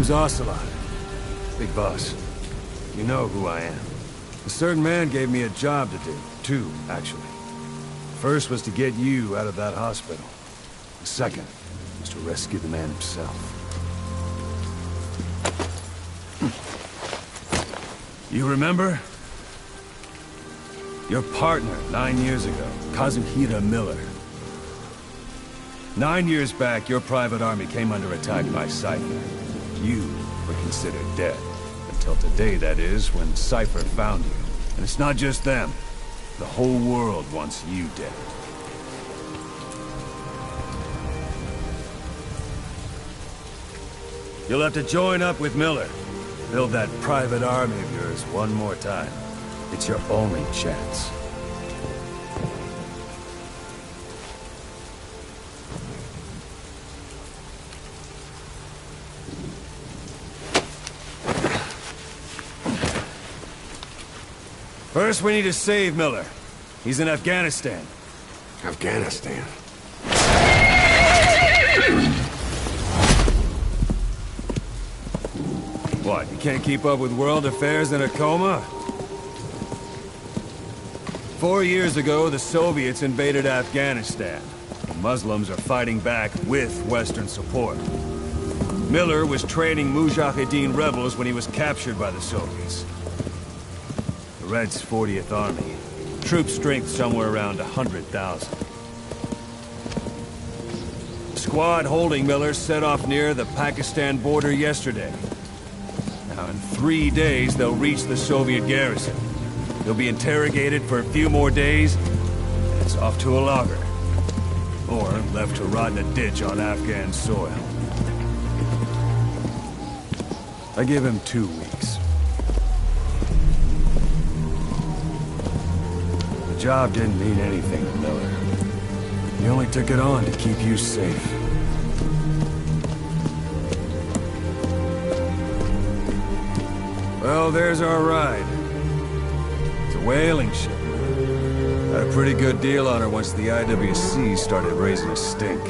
name's Ocelot. Big boss. You know who I am. A certain man gave me a job to do. Two, actually. First was to get you out of that hospital. The second was to rescue the man himself. You remember? Your partner, 9 years ago, Kazuhira Miller. 9 years back, your private army came under attack by Cypher. You were considered dead. Until today, that is, when Cypher found you. And it's not just them. The whole world wants you dead. You'll have to join up with Miller. Build that private army of yours one more time. It's your only chance. First, we need to save Miller. He's in Afghanistan. Afghanistan? What, you can't keep up with world affairs in a coma? 4 years ago, the Soviets invaded Afghanistan. The Muslims are fighting back with Western support. Miller was training Mujahideen rebels when he was captured by the Soviets. The Reds' 40th Army. Troop strength somewhere around 100,000. The squad holding Miller set off near the Pakistan border yesterday. Now, in 3 days, they'll reach the Soviet garrison. He'll be interrogated for a few more days, and it's off to a lager. Or left to rot in a ditch on Afghan soil. I give him 2 weeks. The job didn't mean anything to Miller. He only took it on to keep you safe. Well, there's our ride. It's a whaling ship. Had a pretty good deal on her once the IWC started raising a stink.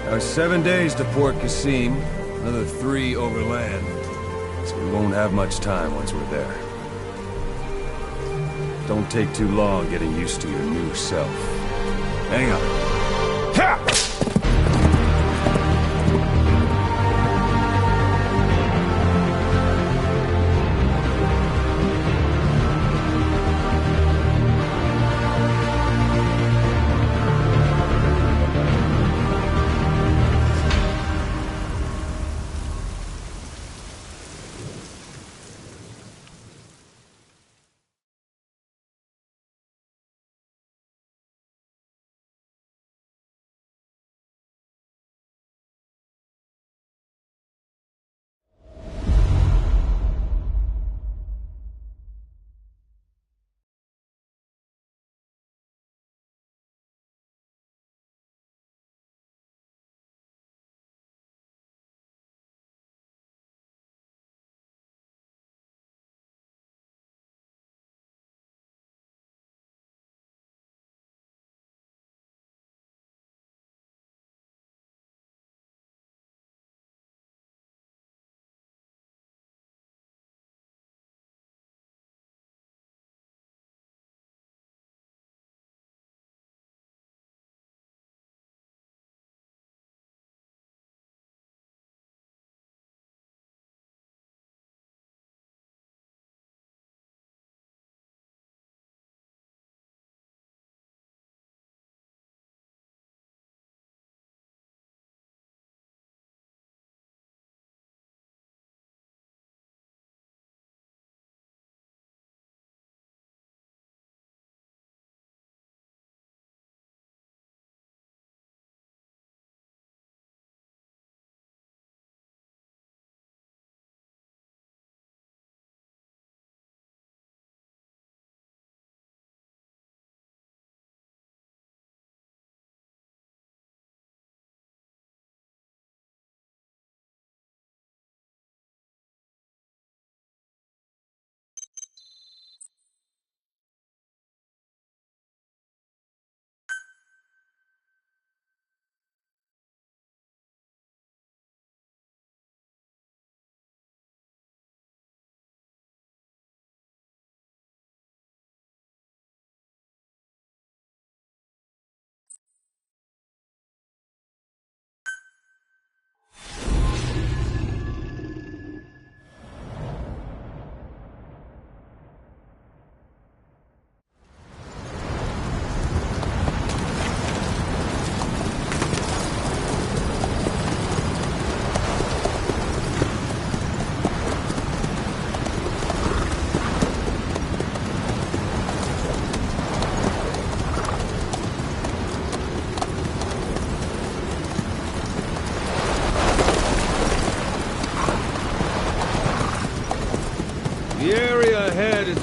Now, 7 days to Port Qasim, another 3 overland. So we won't have much time once we're there. Don't take too long getting used to your new self. Hang on. Ha!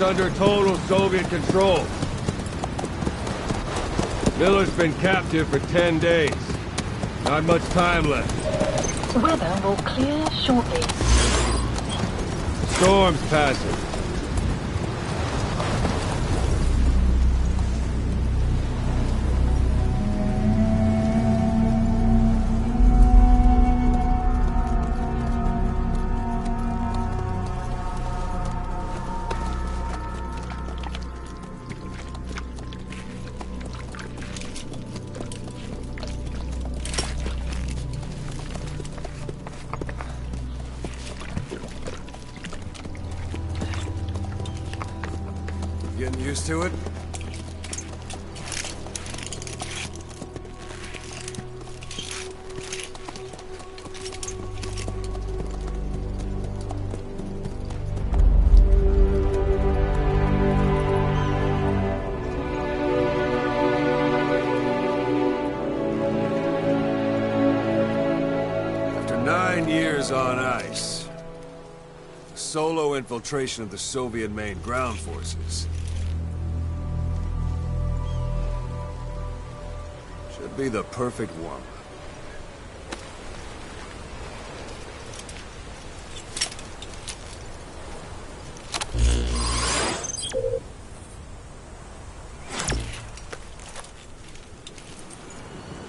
is under total Soviet control. Miller's been captive for 10 days. Not much time left. Weather will clear shortly. Storm's passing. Getting used to it? After 9 years on ice, solo infiltration of the Soviet main ground forces should be the perfect one.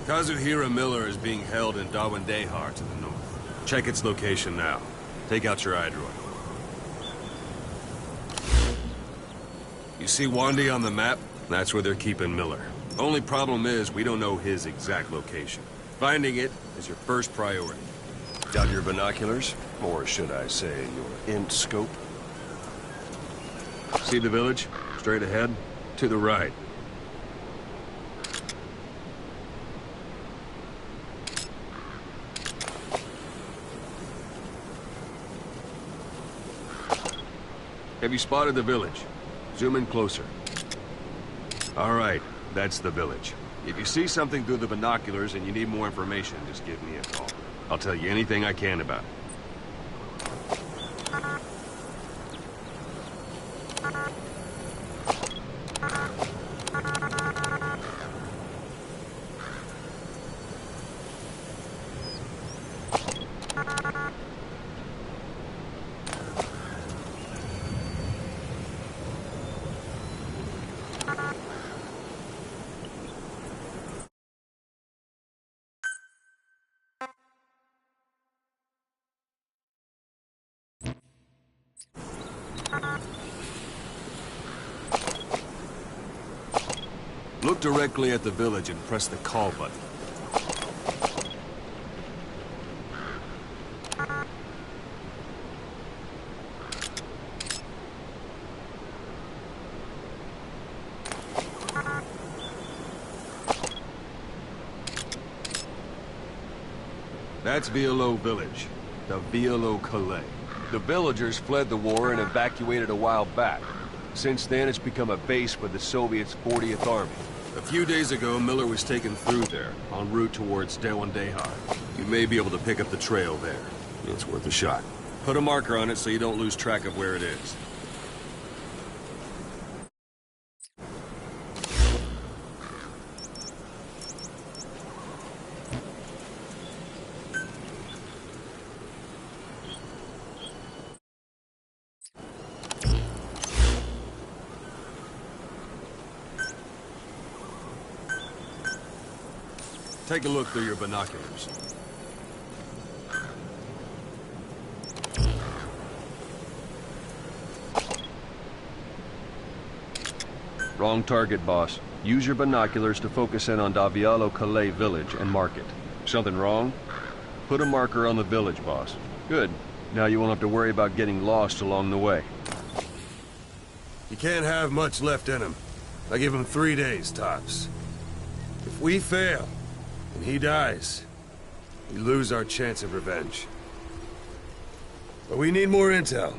Kazuhira Miller is being held in Dawandehar to the north. Check its location now. Take out your iDroid. You see Wandy on the map? That's where they're keeping Miller. Only problem is, we don't know his exact location. Finding it is your first priority. Got your binoculars? Or should I say, your int scope? See the village? Straight ahead? To the right. Have you spotted the village? Zoom in closer. All right, that's the village. If you see something through the binoculars and you need more information, just give me a call. I'll tell you anything I can about it. Look directly at the village and press the call button. That's Violo Village, the Violo Calais. The villagers fled the war and evacuated a while back. Since then, it's become a base for the Soviets' 40th Army. A few days ago, Miller was taken through there, en route towards Dawandehar. You may be able to pick up the trail there. It's worth a shot. Put a marker on it so you don't lose track of where it is. Take a look through your binoculars. Wrong target, boss. Use your binoculars to focus in on Davialo Calais village and mark it. Something wrong? Put a marker on the village, boss. Good. Now you won't have to worry about getting lost along the way. You can't have much left in him. I give him 3 days, tops. If we fail, and he dies, we lose our chance of revenge. But we need more intel.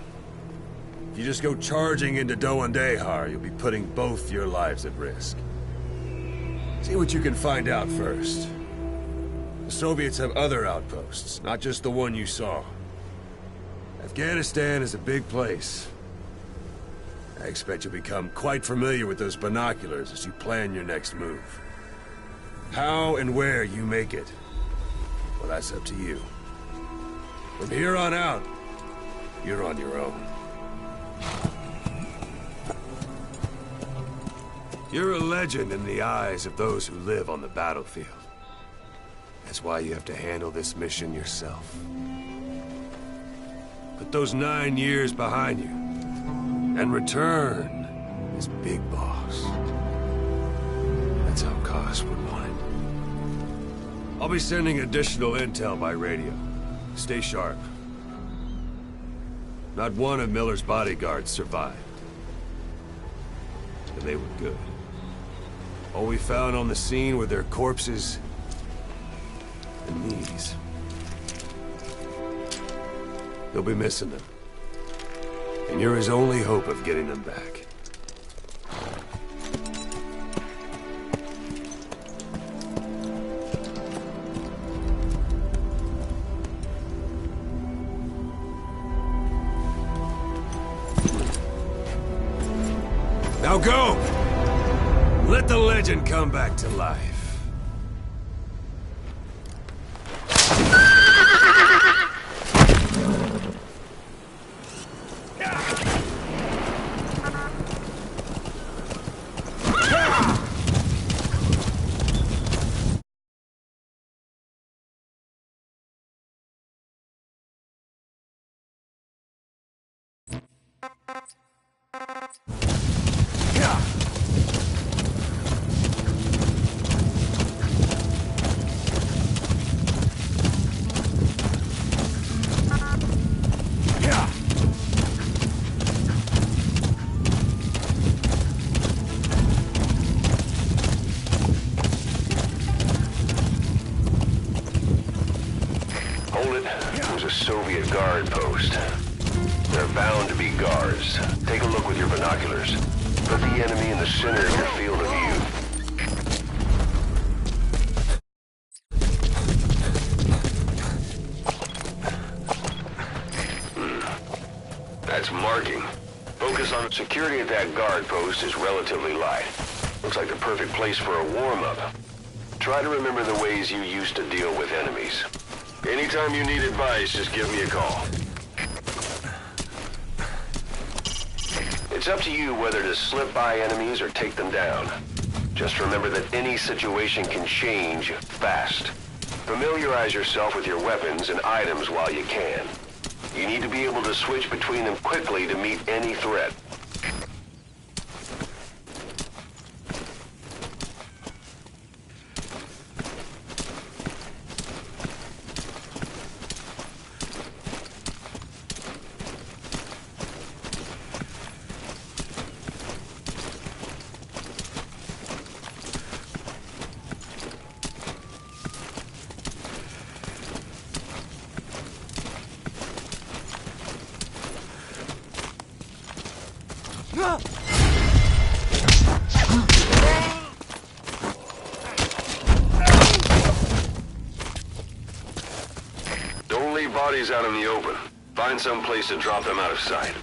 If you just go charging into Dawandehar, you'll be putting both your lives at risk. See what you can find out first. The Soviets have other outposts, not just the one you saw. Afghanistan is a big place. I expect you'll become quite familiar with those binoculars as you plan your next move. How and where you make it, well, that's up to you. From here on out, you're on your own. You're a legend in the eyes of those who live on the battlefield. That's why you have to handle this mission yourself. Put those 9 years behind you, and return as Big Boss. That's how Cos would want it. I'll be sending additional intel by radio. Stay sharp. Not one of Miller's bodyguards survived. And they were good. All we found on the scene were their corpses and knees. You'll be missing them. And you're his only hope of getting them back. Now go! Let the legend come back to life. Soviet guard post. There are bound to be guards. Take a look with your binoculars. Put the enemy in the center of your field of view. That's marking. Focus on security at that guard post is relatively light. Looks like the perfect place for a warm-up. Try to remember the ways you used to deal with enemies. Anytime you need advice, just give me a call. It's up to you whether to slip by enemies or take them down. Just remember that any situation can change fast. Familiarize yourself with your weapons and items while you can. You need to be able to switch between them quickly to meet any threat. Don't leave bodies out in the open. Find some place to drop them out of sight.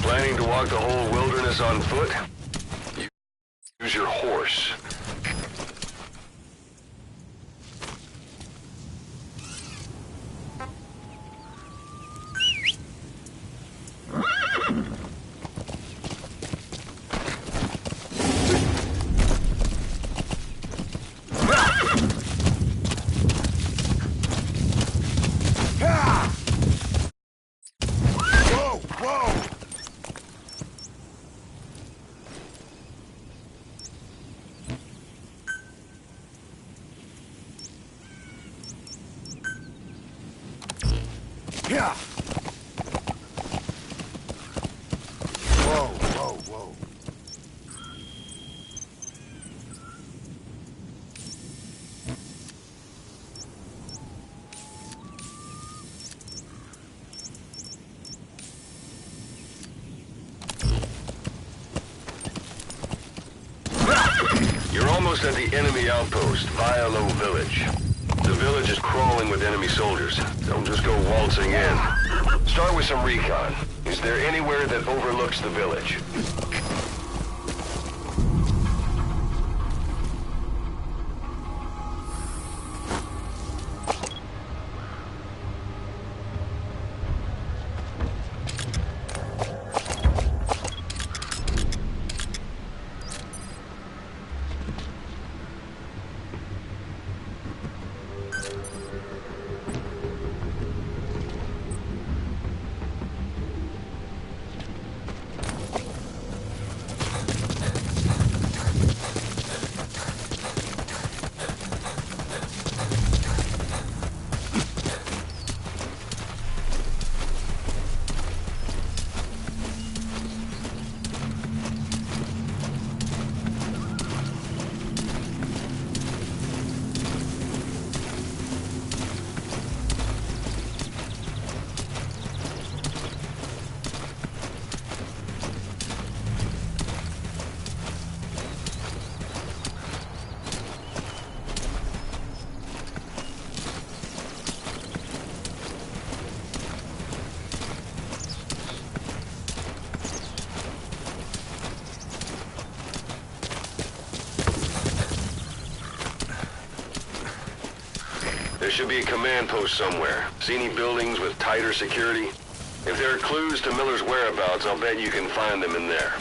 Planning to walk the whole wilderness on foot? Use your horse. almost at the enemy outpost, Vialo Village. The village is crawling with enemy soldiers. Don't just go waltzing in. Start with some recon. Is there anywhere that overlooks the village? There should be a command post somewhere. See any buildings with tighter security? If there are clues to Miller's whereabouts, I'll bet you can find them in there.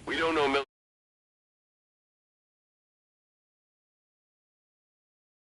We don't know Miller.